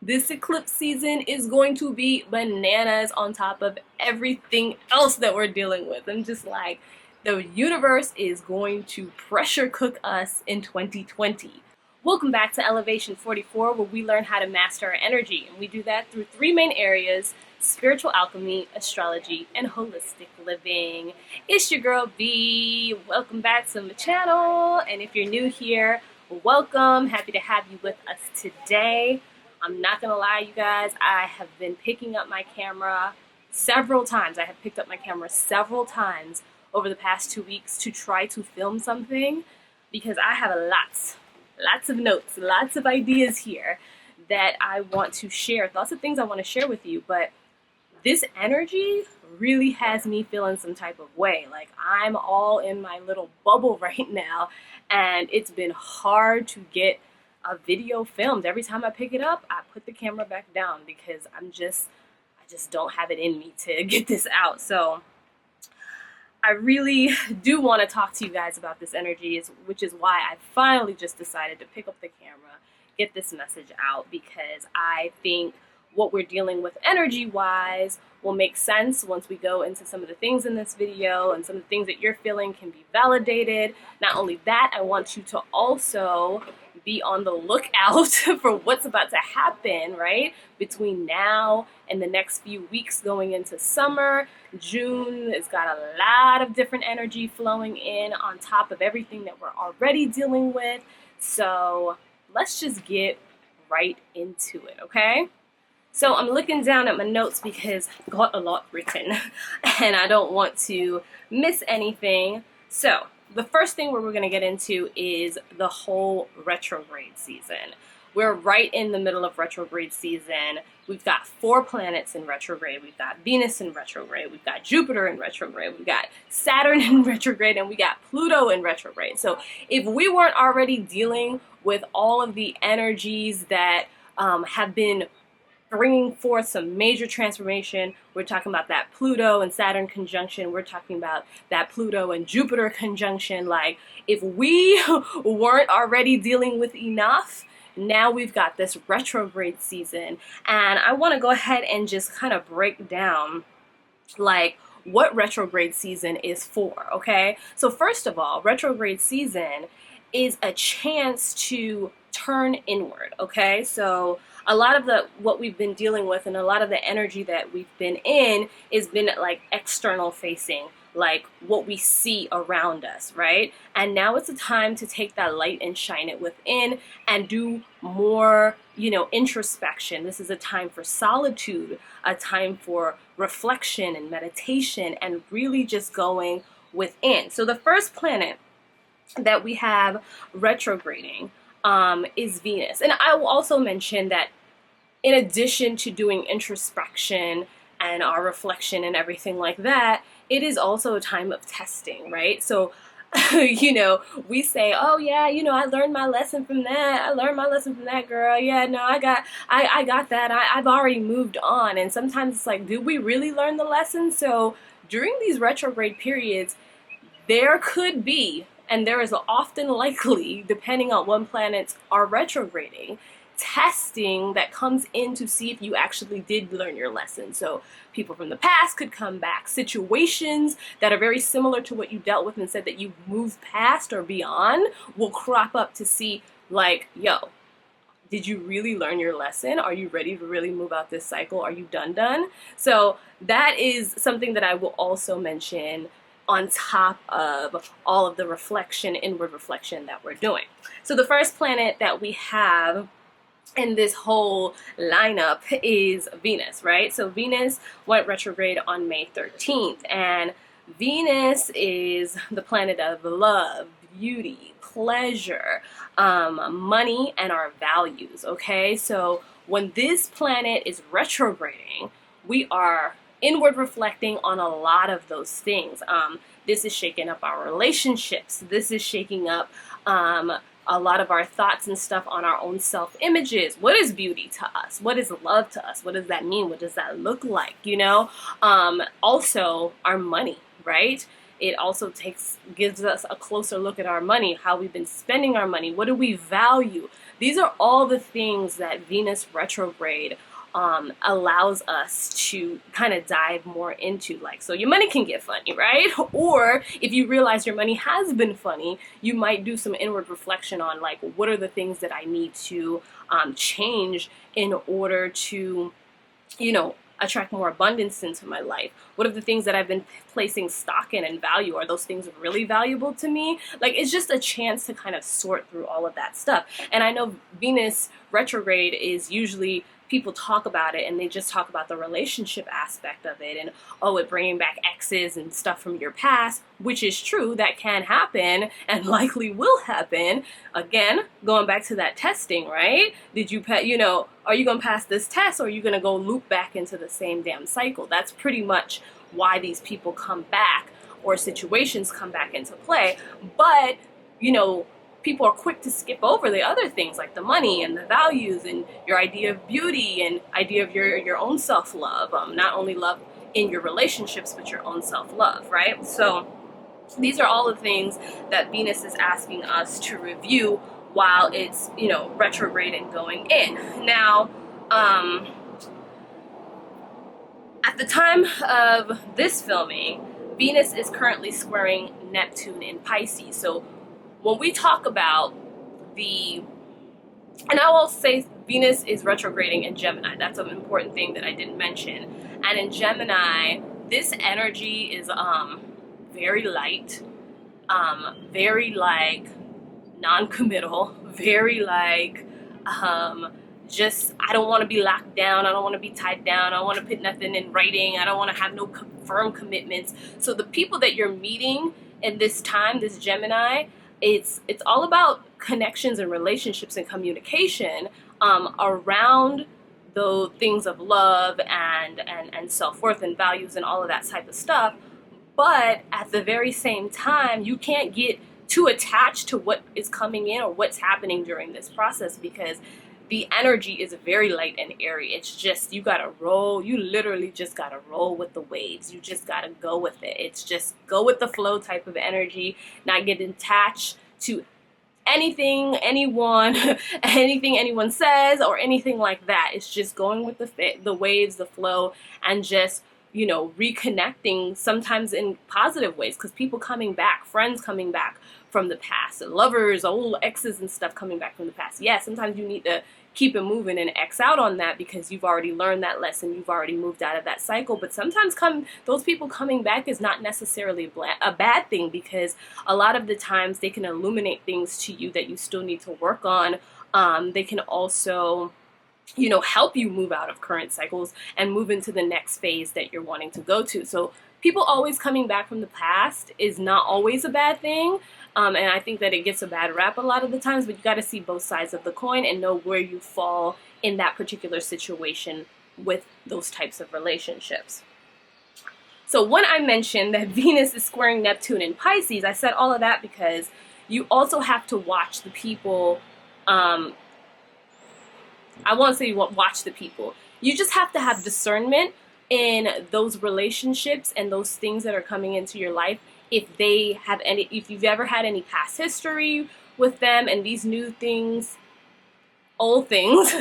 This eclipse season is going to be bananas on top of everything else that we're dealing with. I'm just like, the universe is going to pressure cook us in 2020. Welcome back to Elevation 44, where we learn how to master our energy. And we do that through three main areas: spiritual alchemy, astrology, and holistic living. It's your girl B. Welcome back to my channel. And if you're new here, welcome. Happy to have you with us today. I'm not gonna lie, you guys, I have been picking up my camera several times. I have picked up my camera several times over the past 2 weeks to try to film something, because I have lots of notes, lots of ideas here that I want to share, lots of things I want to share with you. But this energy really has me feeling some type of way. Like, I'm all in my little bubble right now, and it's been hard to get a video filmed. Every time I pick it up, I put the camera back down because I just don't have it in me to get this out. So I really do want to talk to you guys about this energy, which is why I finally just decided to pick up the camera, get this message out, because I think what we're dealing with energy-wise will make sense once we go into some of the things in this video, and some of the things that you're feeling can be validated. Not only that, I want you to also be on the lookout for what's about to happen, right? Between now and the next few weeks going into summer. June has got a lot of different energy flowing in on top of everything that we're already dealing with. So let's just get right into it, okay? So I'm looking down at my notes because I've got a lot written and I don't want to miss anything. So the first thing we're going to get into is the whole retrograde season. We're right in the middle of retrograde season. We've got 4 planets in retrograde. We've got Venus in retrograde. We've got Jupiter in retrograde. We've got Saturn in retrograde, and we got Pluto in retrograde. So if we weren't already dealing with all of the energies that have been bringing forth some major transformation, we're talking about that Pluto and Saturn conjunction, we're talking about that Pluto and Jupiter conjunction. Like, if we weren't already dealing with enough, now we've got this retrograde season. And I want to go ahead and just kind of break down, like, what retrograde season is for, okay? So first of all, retrograde season is a chance to turn inward, okay? So a lot of what we've been dealing with, and a lot of the energy that we've been in, has been like external facing, like what we see around us, right? And now it's a time to take that light and shine it within and do more, introspection. This is a time for solitude, a time for reflection and meditation, and really just going within. So the first planet that we have retrograding is Venus. And I will also mention that in addition to doing introspection and our reflection and everything like that, it is also a time of testing, right? So, we say, oh yeah, I learned my lesson from that. I learned my lesson from that girl. Yeah, no, I got that. I've already moved on. And sometimes it's like, did we really learn the lesson? So during these retrograde periods, there could be, and there is often likely, depending on what planets are retrograding, testing that comes in to see if you actually did learn your lesson. So people from the past could come back. Situations that are very similar to what you dealt with and said that you moved past or beyond will crop up to see, like, yo, did you really learn your lesson? Are you ready to really move out this cycle? Are you done? So that is something that I will also mention on top of all of the reflection, inward reflection that we're doing. So the first planet that we have in this whole lineup is Venus, right? So Venus went retrograde on May 13th, and Venus is the planet of love, beauty, pleasure, money, and our values, okay? So when this planet is retrograding, we are inward reflecting on a lot of those things. This is shaking up our relationships. This is shaking up a lot of our thoughts and stuff on our own self-images. What is beauty to us? What is love to us? What does that mean? What does that look like? Also our money, right? It also gives us a closer look at our money, how we've been spending our money. What do we value? these are all the things that Venus retrograde allows us to kind of dive more into. Like, so your money can get funny, right? Or if you realize your money has been funny, you might do some inward reflection on, like, what are the things that I need to change in order to, you know, attract more abundance into my life? What are the things that I've been placing stock in and value? Are those things really valuable to me? Like, it's just a chance to kind of sort through all of that stuff. And I know Venus retrograde is usually, people talk about it and they just talk about the relationship aspect of it, and oh, it bringing back exes and stuff from your past, which is true, that can happen and likely will happen. Again, going back to that testing, right? Did you, you know, are you going to pass this test, or are you going to go loop back into the same damn cycle? That's pretty much why these people come back, or situations come back into play. But, you know, people are quick to skip over the other things, like the money and the values and your idea of beauty and idea of your own self-love. Not only love in your relationships, but your own self-love, right? So these are all the things that Venus is asking us to review while it's, you know, retrograde and going in. Now, at the time of this filming, Venus is currently squaring Neptune in Pisces. So when we talk about and I will say Venus is retrograding in Gemini. That's an important thing that I didn't mention. And in Gemini, this energy is very light, very like non-committal, very like just, I don't want to be locked down, I don't want to be tied down, I don't want to put nothing in writing, I don't want to have no firm commitments. So the people that you're meeting in this time, this Gemini, it's all about connections and relationships and communication around the things of love and self-worth and values and all of that type of stuff. But at the very same time, you can't get too attached to what is coming in or what's happening during this process, because the energy is very light and airy. It's just, you gotta roll. You literally just gotta roll with the waves. You just gotta go with it. It's just go with the flow type of energy, not get attached to anything, anyone, anything anyone says or anything like that. It's just going with the waves, the flow, and just, you know, reconnecting, sometimes in positive ways, because people coming back, friends coming back from the past, lovers, old exes and stuff coming back from the past. Yeah, sometimes you need to keep it moving and X out on that, because you've already learned that lesson, you've already moved out of that cycle. But sometimes those people coming back is not necessarily a bad thing, because a lot of the times they can illuminate things to you that you still need to work on. They can also, you know, help you move out of current cycles and move into the next phase that you're wanting to go to. So people always coming back from the past is not always a bad thing. And I think that it gets a bad rap a lot of the times, but you got to see both sides of the coin and know where you fall in that particular situation with those types of relationships. So when I mentioned that Venus is squaring Neptune in Pisces, I said all of that because you also have to watch the people. I won't say watch the people. You just have to have discernment in those relationships and those things that are coming into your life. If you've ever had any past history with them, and these new things, old things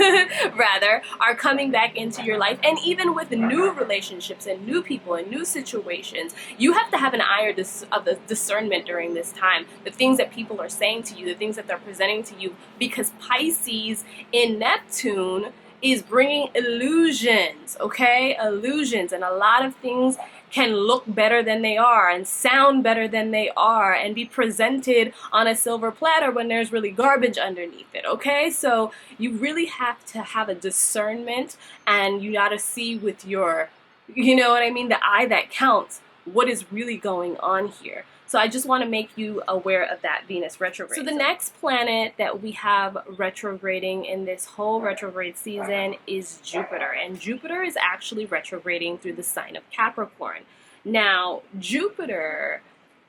rather, are coming back into your life, and even with new relationships and new people and new situations, you have to have an eye of the discernment during this time. The things that people are saying to you, the things that they're presenting to you, because Pisces in Neptune is bringing illusions, okay? Illusions, and a lot of things can look better than they are and sound better than they are and be presented on a silver platter when there's really garbage underneath it, okay? So you really have to have a discernment, and you gotta see with your, you know what I mean, the eye that counts, what is really going on here. So I just want to make you aware of that Venus retrograde. So the next planet that we have retrograding in this whole retrograde season is Jupiter. And Jupiter is actually retrograding through the sign of Capricorn. Now, Jupiter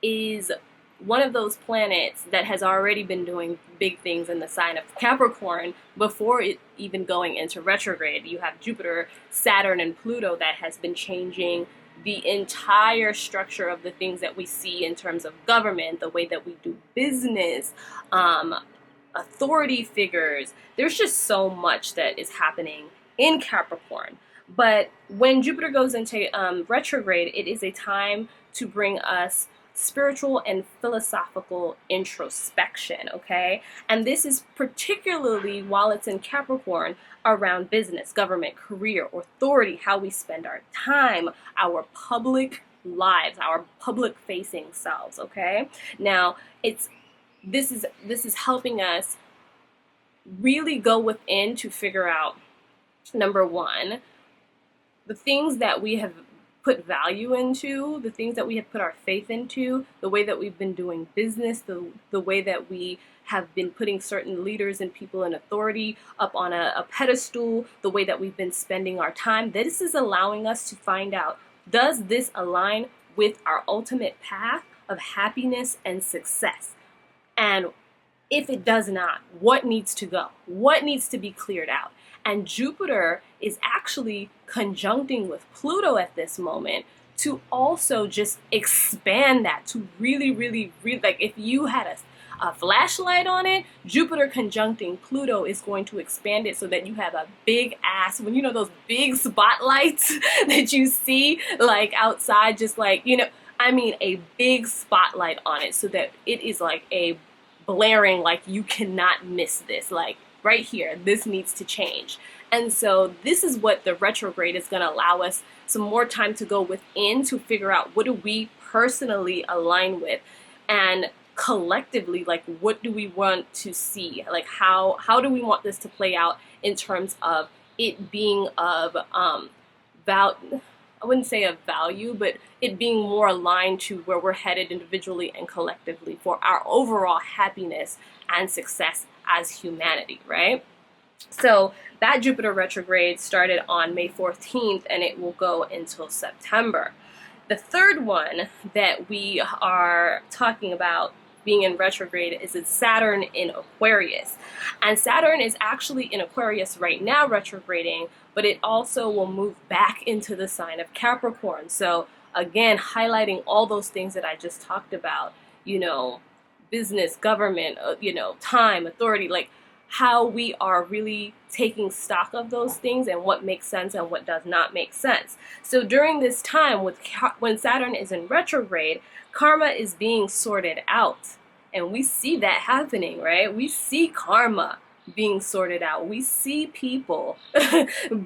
is one of those planets that has already been doing big things in the sign of Capricorn before it even going into retrograde. You have Jupiter, Saturn, and Pluto that has been changing the entire structure of the things that we see in terms of government, the way that we do business, authority figures. There's just so much that is happening in Capricorn. But when Jupiter goes into retrograde, it is a time to bring us spiritual and philosophical introspection, okay? And this is particularly while it's in Capricorn around business, government, career, authority, how we spend our time, our public lives, our public facing selves, okay? Now, this is helping us really go within to figure out, number one, the things that we have put value into, the things that we have put our faith into, the way that we've been doing business, the way that we have been putting certain leaders and people in authority up on a pedestal, the way that we've been spending our time. This is allowing us to find out, does this align with our ultimate path of happiness and success? And if it does not, what needs to go? What needs to be cleared out? And Jupiter is actually conjuncting with Pluto at this moment to also just expand that, to really, really, really, like if you had a flashlight on it, Jupiter conjuncting Pluto is going to expand it so that you have a big ass, when you know those big spotlights that you see like outside, just like, you know, I mean a big spotlight on it so that it is like a blaring, like you cannot miss this, like right here, this needs to change. And so this is what the retrograde is going to allow us some more time to go within to figure out, what do we personally align with, and collectively, like what do we want to see, like how do we want this to play out in terms of it being of I wouldn't say of value, but it being more aligned to where we're headed individually and collectively for our overall happiness and success as humanity, right? So that Jupiter retrograde started on May 14th and it will go until September. The third one that we are talking about being in retrograde is Saturn in Aquarius. And Saturn is actually in Aquarius right now retrograding, but it also will move back into the sign of Capricorn. So again, highlighting all those things that I just talked about, you know, business, government, you know, time, authority, like how we are really taking stock of those things and what makes sense and what does not make sense. So during this time, when Saturn is in retrograde, karma is being sorted out. And we see that happening, right? We see karma being sorted out. We see people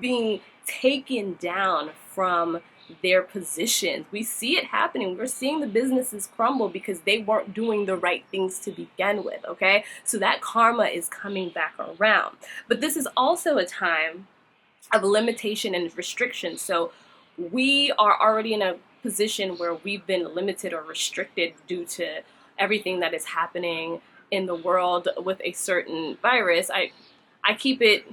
being taken down from their positions. We see it happening. We're seeing the businesses crumble because they weren't doing the right things to begin with, okay? So that karma is coming back around. But this is also a time of limitation and restriction. So we are already in a position where we've been limited or restricted due to everything that is happening in the world with a certain virus. I keep it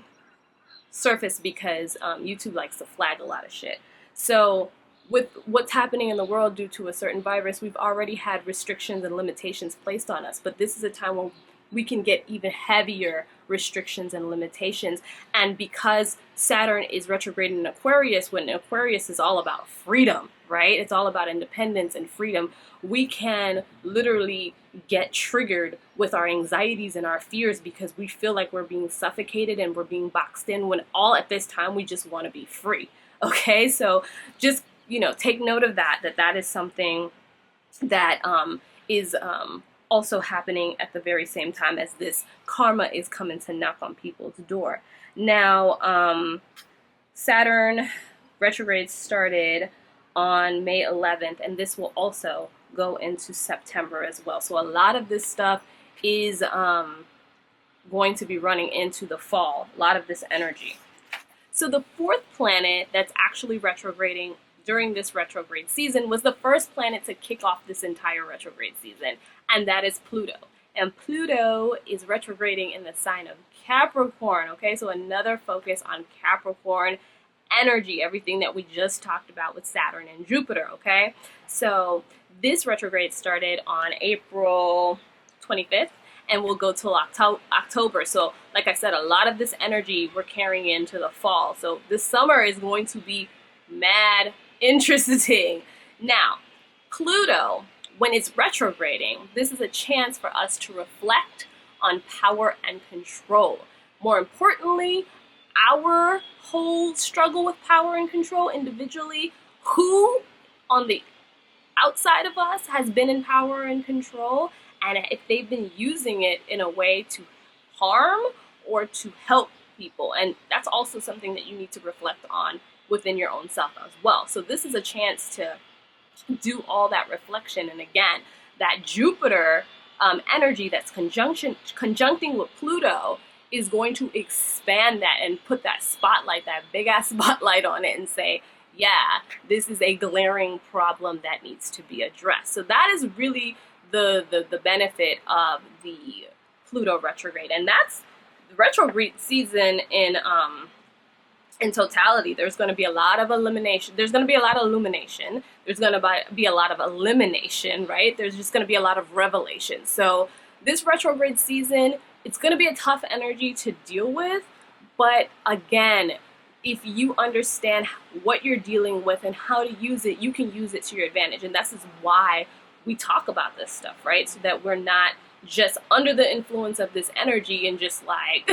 surface because YouTube likes to flag a lot of shit. So with what's happening in the world due to a certain virus, we've already had restrictions and limitations placed on us. But this is a time when we can get even heavier restrictions and limitations. And because Saturn is retrograde in Aquarius, when Aquarius is all about freedom, right? It's all about independence and freedom. We can literally get triggered with our anxieties and our fears because we feel like we're being suffocated and we're being boxed in, when all at this time we just want to be free. Okay, so just, you know, take note of that is something that is also happening at the very same time as this karma is coming to knock on people's door. Now, Saturn retrograde started on May 11th, and this will also go into September as well. So a lot of this stuff is going to be running into the fall, a lot of this energy. So the fourth planet that's actually retrograding during this retrograde season was the first planet to kick off this entire retrograde season, and that is Pluto. And Pluto is retrograding in the sign of Capricorn, okay? So another focus on Capricorn energy, everything that we just talked about with Saturn and Jupiter, okay? So this retrograde started on April 25th and will go till October. So like I said, a lot of this energy we're carrying into the fall. So this summer is going to be mad interesting. Now, Pluto, when it's retrograding, this is a chance for us to reflect on power and control. More importantly, our whole struggle with power and control individually, who on the outside of us has been in power and control, and if they've been using it in a way to harm or to help people. And that's also something that you need to reflect on within your own self as well. So this is a chance to do all that reflection. And again, that Jupiter energy that's conjuncting with Pluto is going to expand that and put that spotlight, that big ass spotlight on it, and say, yeah, this is a glaring problem that needs to be addressed. So that is really the benefit of the Pluto retrograde. And that's the retrograde season in totality. There's going to be a lot of elimination. There's going to be a lot of illumination. There's going to be a lot of elimination, right? There's just going to be a lot of revelation. So this retrograde season, it's going to be a tough energy to deal with. But again, if you understand what you're dealing with and how to use it, you can use it to your advantage. And that's why we talk about this stuff, right? So that we're not just under the influence of this energy and just like,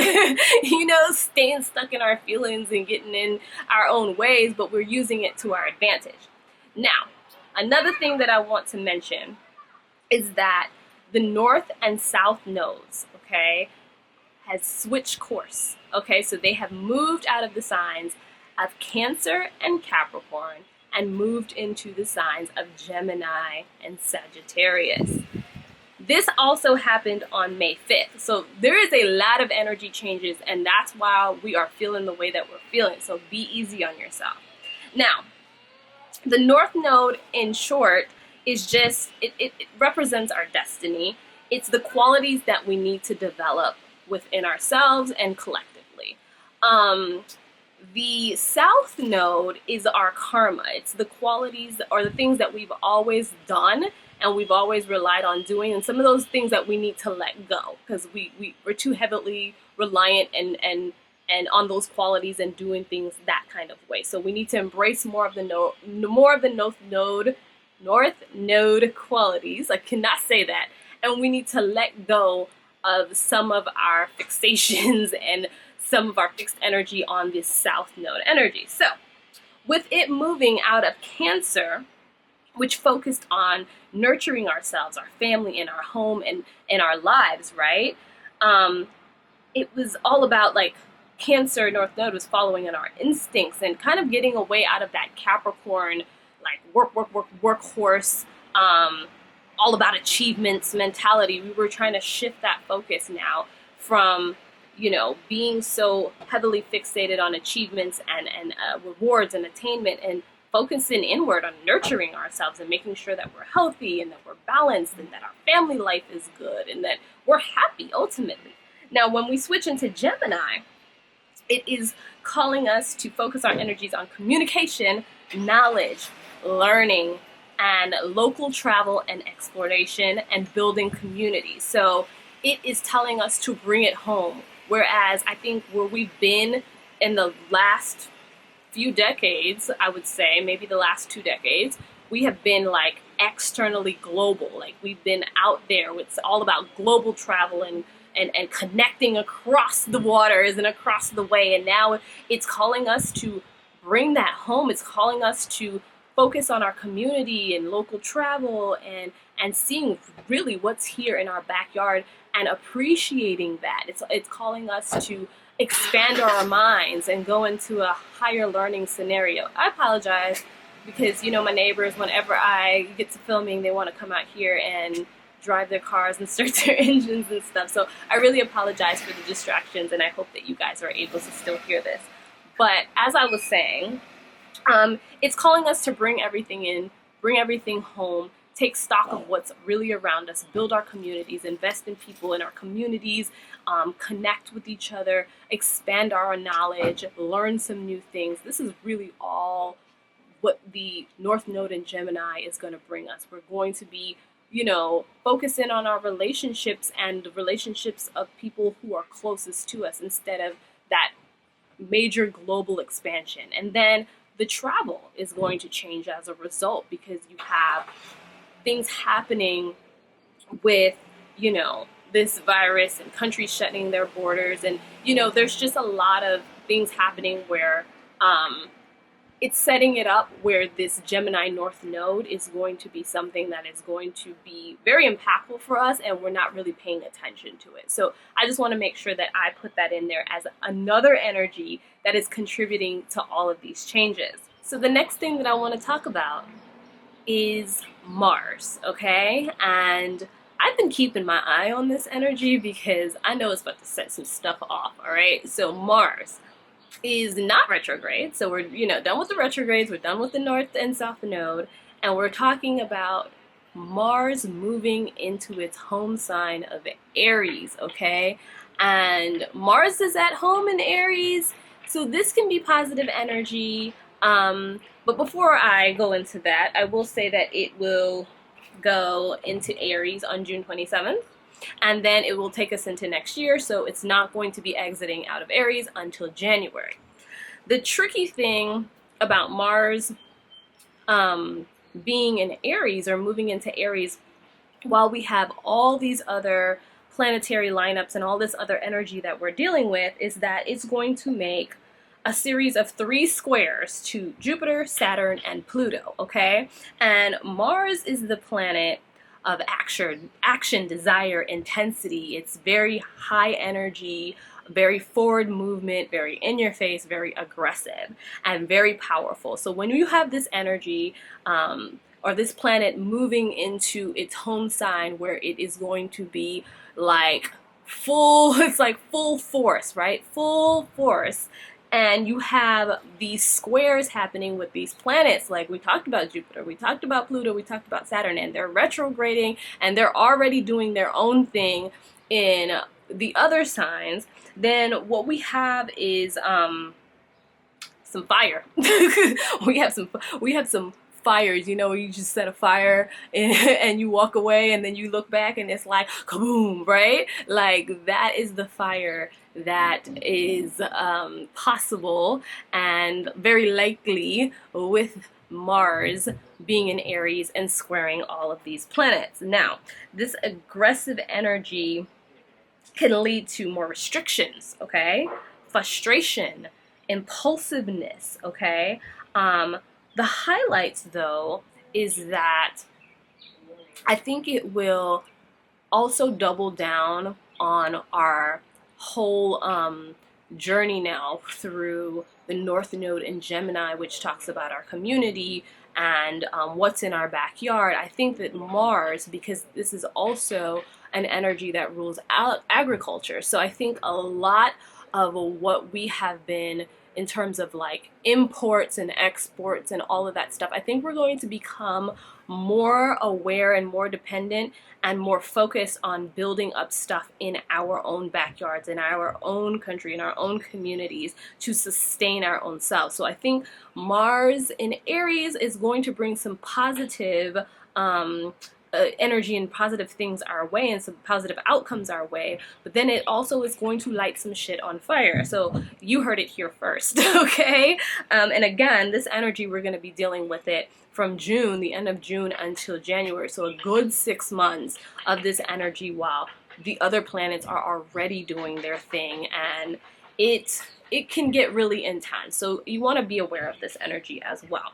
staying stuck in our feelings and getting in our own ways, but we're using it to our advantage. Now, another thing that I want to mention is that the North and South nodes, okay, has switched course. Okay, so they have moved out of the signs of Cancer and Capricorn and moved into the signs of Gemini and Sagittarius. This also happened on May 5th. So there is a lot of energy changes, and that's why we are feeling the way that we're feeling. So be easy on yourself. Now, the North Node, in short, is just, it represents our destiny. It's the qualities that we need to develop within ourselves and collectively. The South Node is our karma. It's the qualities or the things that we've always done and we've always relied on doing, and some of those things that we need to let go because we're too heavily reliant and on those qualities and doing things that kind of way. So we need to embrace more of the North Node qualities. I cannot say that. And we need to let go of some of our fixations and some of our fixed energy on this South Node energy. So with it moving out of Cancer, which focused on nurturing ourselves, our family, and our home, and our lives, right? It was all about like Cancer, North Node was following in our instincts and kind of getting away out of that Capricorn, like workhorse, all about achievements mentality. We were trying to shift that focus now from, being so heavily fixated on achievements and rewards and attainment, and focusing inward on nurturing ourselves and making sure that we're healthy and that we're balanced and that our family life is good and that we're happy ultimately. Now, when we switch into Gemini, it is calling us to focus our energies on communication, knowledge, learning, and local travel and exploration and building community. So it is telling us to bring it home. Whereas I think where we've been in the last few decades, I would say, maybe the last 2 decades, we have been like externally global. Like we've been out there. It's all about global travel and connecting across the waters and across the way. And now it's calling us to bring that home. It's calling us to focus on our community and local travel and seeing really what's here in our backyard and appreciating that. It's calling us to expand our minds and go into a higher learning scenario. I apologize because, my neighbors, whenever I get to filming, they want to come out here and drive their cars and start their engines and stuff. So I really apologize for the distractions, and I hope that you guys are able to still hear this. But as I was saying, it's calling us to bring everything in, bring everything home, take stock of what's really around us, build our communities, invest in people in our communities, connect with each other, expand our knowledge, learn some new things. This is really all what the North Node in Gemini is going to bring us. We're going to be, focusing on our relationships and the relationships of people who are closest to us instead of that major global expansion. And then the travel is going to change as a result because you have things happening with, this virus and countries shutting their borders. And, you know, there's just a lot of things happening where it's setting it up where this Gemini North Node is going to be something that is going to be very impactful for us, and we're not really paying attention to it. So I just want to make sure that I put that in there as another energy that is contributing to all of these changes. So the next thing that I want to talk about is Mars, okay? And I've been keeping my eye on this energy because I know it's about to set some stuff off, all right? So Mars is not retrograde, so we're, you know, done with the retrogrades, we're done with the North and South Node, and we're talking about Mars moving into its home sign of Aries, okay? And Mars is at home in Aries, so this can be positive energy. But before I go into that, I will say that it will go into Aries on June 27th. And then it will take us into next year, so it's not going to be exiting out of Aries until January. The tricky thing about Mars being in Aries or moving into Aries, while we have all these other planetary lineups and all this other energy that we're dealing with, is that it's going to make a series of 3 squares to Jupiter, Saturn, and Pluto, okay? And Mars is the planet of action, desire, intensity. It's very high energy, very forward movement, very in your face, very aggressive, and very powerful. So when you have this energy, or this planet moving into its home sign where it is going to be like it's like full force, right? Full force. And you have these squares happening with these planets, like we talked about Jupiter, we talked about Pluto, we talked about Saturn, and they're retrograding and they're already doing their own thing in the other signs. Then what we have is some fire. we have some fires, you know, you just set a fire and you walk away and then you look back and it's like kaboom, right? Like that is the fire that is possible and very likely with Mars being in Aries and squaring all of these planets. Now, this aggressive energy can lead to more restrictions, okay? Frustration, impulsiveness, okay? The highlights, though, is that I think it will also double down on our whole journey now through the North Node in Gemini, which talks about our community and what's in our backyard. I think that Mars, because this is also an energy that rules out agriculture, so I think a lot of what we have been in terms of like imports and exports and all of that stuff, I think we're going to become more aware and more dependent and more focused on building up stuff in our own backyards, in our own country, in our own communities to sustain our own selves. So I think Mars in Aries is going to bring some positive energy and positive things our way and some positive outcomes our way, but then it also is going to light some shit on fire. So you heard it here first, okay? And again, this energy, we're going to be dealing with it from June, the end of June, until January. So a good 6 months of this energy while the other planets are already doing their thing, and it can get really intense. So you want to be aware of this energy as well.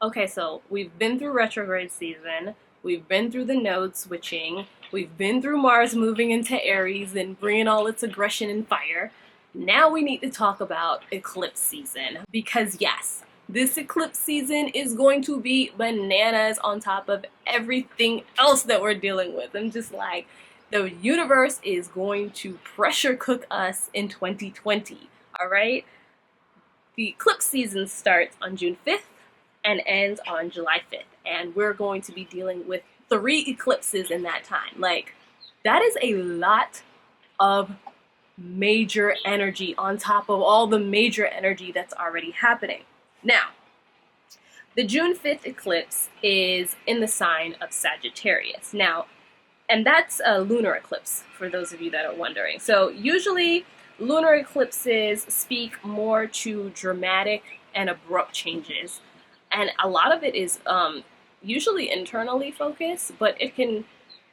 Okay, so we've been through retrograde season. We've been through the node switching. We've been through Mars moving into Aries and bringing all its aggression and fire. Now we need to talk about eclipse season, because yes, this eclipse season is going to be bananas on top of everything else that we're dealing with. I'm just like, the universe is going to pressure cook us in 2020, all right? The eclipse season starts on June 5th and ends on July 5th. And we're going to be dealing with 3 eclipses in that time. Like, that is a lot of major energy on top of all the major energy that's already happening. Now, the June 5th eclipse is in the sign of Sagittarius. Now, and that's a lunar eclipse, for those of you that are wondering. So usually, lunar eclipses speak more to dramatic and abrupt changes. And a lot of it is usually internally focused, but it can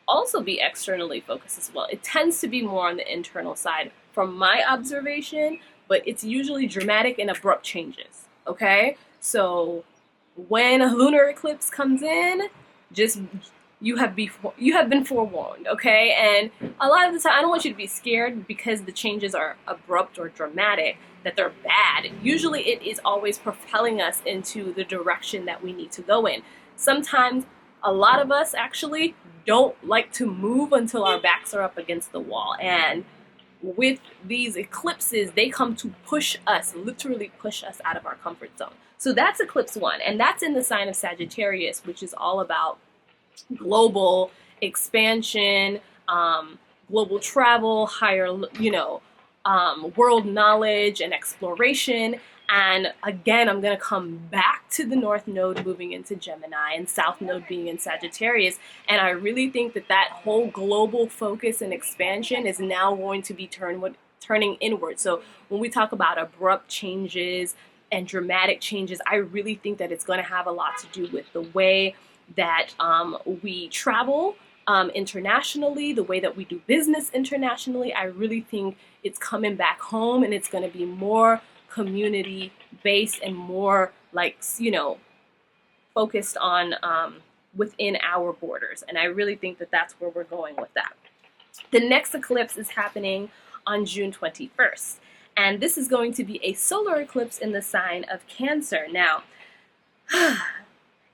also be externally focused as well. It tends to be more on the internal side from my observation, but it's usually dramatic and abrupt changes, okay? So when a lunar eclipse comes in, just you have been forewarned, okay? And a lot of the time, I don't want you to be scared because the changes are abrupt or dramatic, that they're bad. Usually it is always propelling us into the direction that we need to go in. Sometimes a lot of us actually don't like to move until our backs are up against the wall. And with these eclipses, they come to push us, literally push us out of our comfort zone. So that's eclipse 1, and that's in the sign of Sagittarius, which is all about global expansion, global travel, higher, world knowledge and exploration. And again, I'm going to come back to the North Node moving into Gemini and South Node being in Sagittarius. And I really think that that whole global focus and expansion is now going to be turning inward. So when we talk about abrupt changes and dramatic changes, I really think that it's going to have a lot to do with the way that we travel internationally, the way that we do business internationally. I really think it's coming back home, and it's going to be more community based and more focused on within our borders. And I really think that that's where we're going with that. The next eclipse is happening on June 21st. And this is going to be a solar eclipse in the sign of Cancer. Now,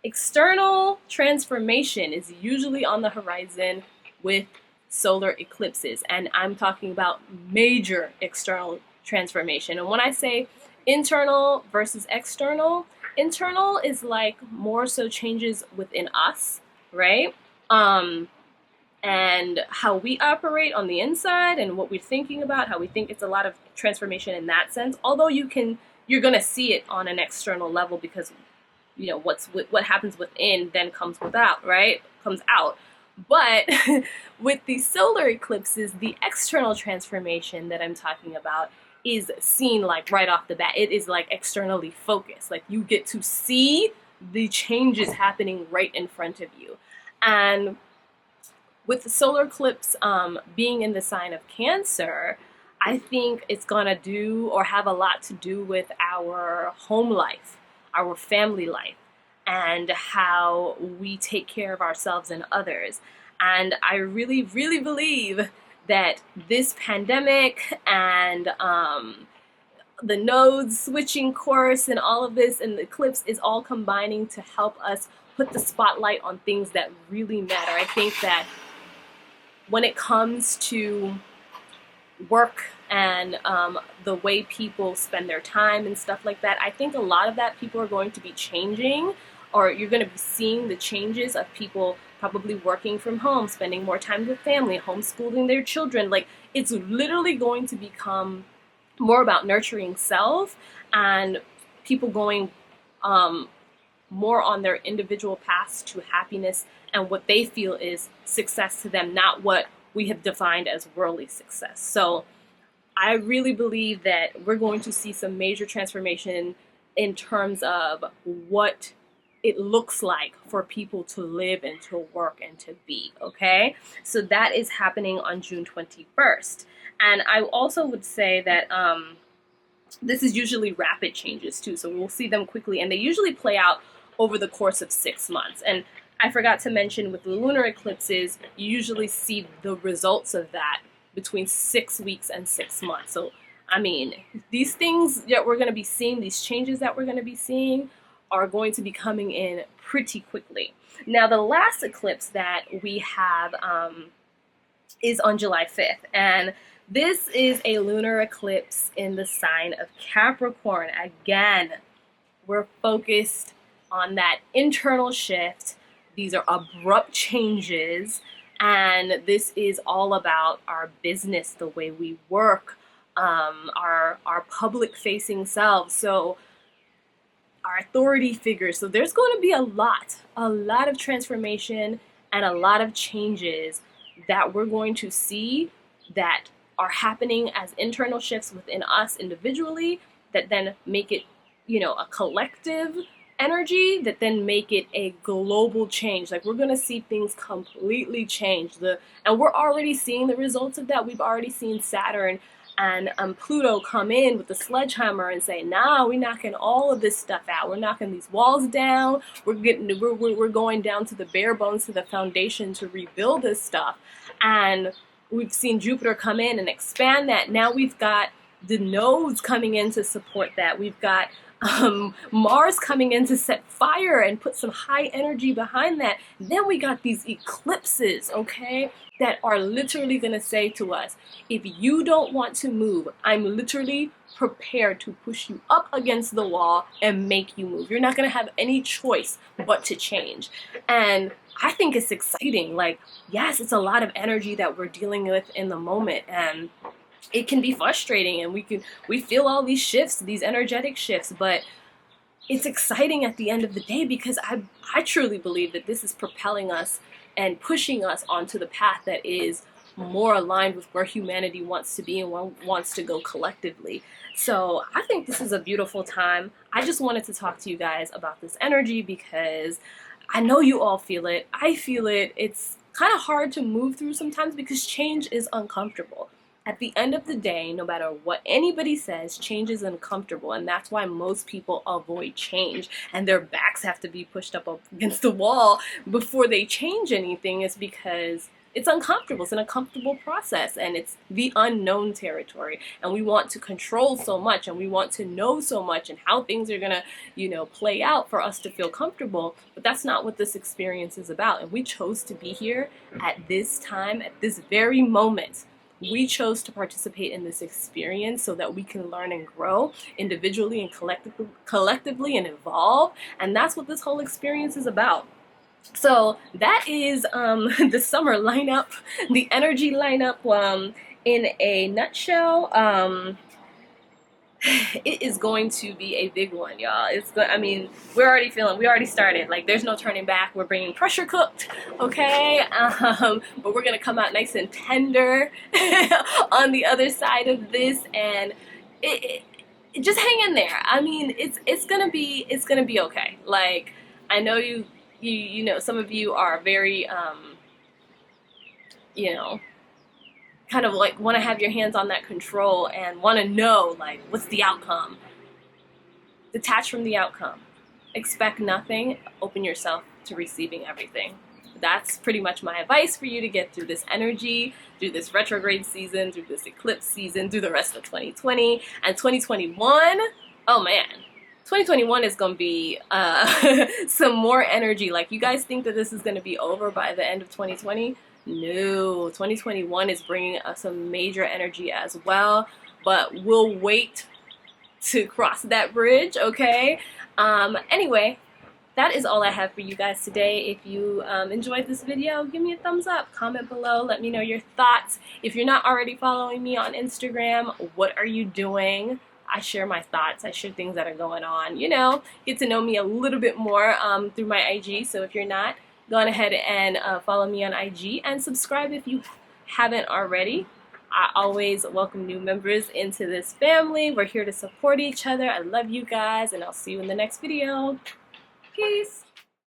external transformation is usually on the horizon with solar eclipses, and I'm talking about major external transformation. And when I say internal versus external, internal is like more so changes within us, right? And how we operate on the inside and what we're thinking about, how we think. It's a lot of transformation in that sense, although you're gonna see it on an external level, because what happens within then comes without, right? Comes out. But with the solar eclipses, the external transformation that I'm talking about is seen like right off the bat. It is like externally focused. Like you get to see the changes happening right in front of you. And with the solar eclipse being in the sign of Cancer, I think it's gonna do or have a lot to do with our home life, our family life, and how we take care of ourselves and others. And I really, really believe that this pandemic and the nodes switching course and all of this and the eclipse is all combining to help us put the spotlight on things that really matter. I think that when it comes to work and the way people spend their time and stuff like that, I think a lot of that people are going to be changing, or you're going to be seeing the changes of people probably working from home, spending more time with family, homeschooling their children. Like, it's literally going to become more about nurturing self and people going more on their individual paths to happiness and what they feel is success to them, not what we have defined as worldly success. So I really believe that we're going to see some major transformation in terms of what it looks like for people to live and to work and to be, okay? So that is happening on June 21st. And I also would say that this is usually rapid changes too, so we'll see them quickly, and they usually play out over the course of 6 months. And I forgot to mention, with the lunar eclipses, you usually see the results of that between 6 weeks and 6 months. So, I mean, these things that we're going to be seeing, these changes that we're going to be seeing, are going to be coming in pretty quickly. Now, the last eclipse that we have is on July 5th, and this is a lunar eclipse in the sign of Capricorn. Again, we're focused on that internal shift. These are abrupt changes, and this is all about our business, the way we work, our public-facing selves. So our authority figures. So there's going to be a lot of transformation and a lot of changes that we're going to see that are happening as internal shifts within us individually that then make it, a collective energy that then make it a global change. Like, we're gonna see things completely change. And we're already seeing the results of that. We've already seen Saturn and Pluto come in with the sledgehammer and say, nah, we're knocking all of this stuff out. We're knocking these walls down. We're going down to the bare bones, to the foundation, to rebuild this stuff. And we've seen Jupiter come in and expand that. Now we've got the nodes coming in to support that. We've got Mars coming in to set fire and put some high energy behind that. Then we got these eclipses, okay, that are literally going to say to us, if you don't want to move, I'm literally prepared to push you up against the wall and make you move. You're not going to have any choice but to change. And I think it's exciting. Like, yes, it's a lot of energy that we're dealing with in the moment, and it can be frustrating, and we feel all these shifts, these energetic shifts, but it's exciting at the end of the day, because I truly believe that this is propelling us and pushing us onto the path that is more aligned with where humanity wants to be and wants to go collectively. So I think this is a beautiful time. I just wanted to talk to you guys about this energy because I know you all feel it. I feel it. It's kind of hard to move through sometimes because change is uncomfortable. At the end of the day, no matter what anybody says, change is uncomfortable, and that's why most people avoid change, and their backs have to be pushed up against the wall before they change anything, is because it's uncomfortable. It's an uncomfortable process, and it's the unknown territory, and we want to control so much, and we want to know so much, and how things are gonna, play out for us to feel comfortable. But that's not what this experience is about, and we chose to be here at this time, at this very moment. We chose to participate in this experience so that we can learn and grow individually and collectively and evolve. And that's what this whole experience is about. So that is the summer lineup, the energy lineup in a nutshell. It is going to be a big one, y'all. We already started. Like, there's no turning back. We're bringing pressure cooked, okay? But we're gonna come out nice and tender on the other side of this, and it just hang in there. I mean, it's gonna be okay. Like, I know you know, some of you are very kind of like want to have your hands on that control and want to know, like, what's the outcome. Detach from the outcome. Expect nothing. Open yourself to receiving everything. That's pretty much my advice for you to get through this energy, through this retrograde season, through this eclipse season, through the rest of 2020 and 2021. Oh man, 2021 is going to be some more energy. Like, you guys think that this is going to be over by the end of 2020? No, 2021 is bringing us some major energy as well, but we'll wait to cross that bridge, okay? Anyway, that is all I have for you guys today. If you enjoyed this video, give me a thumbs up, comment below, let me know your thoughts. If you're not already following me on Instagram, what are you doing? I share my thoughts, I share things that are going on, get to know me a little bit more through my IG, so if you're not, go on ahead and follow me on IG and subscribe if you haven't already. I always welcome new members into this family. We're here to support each other. I love you guys, and I'll see you in the next video. Peace.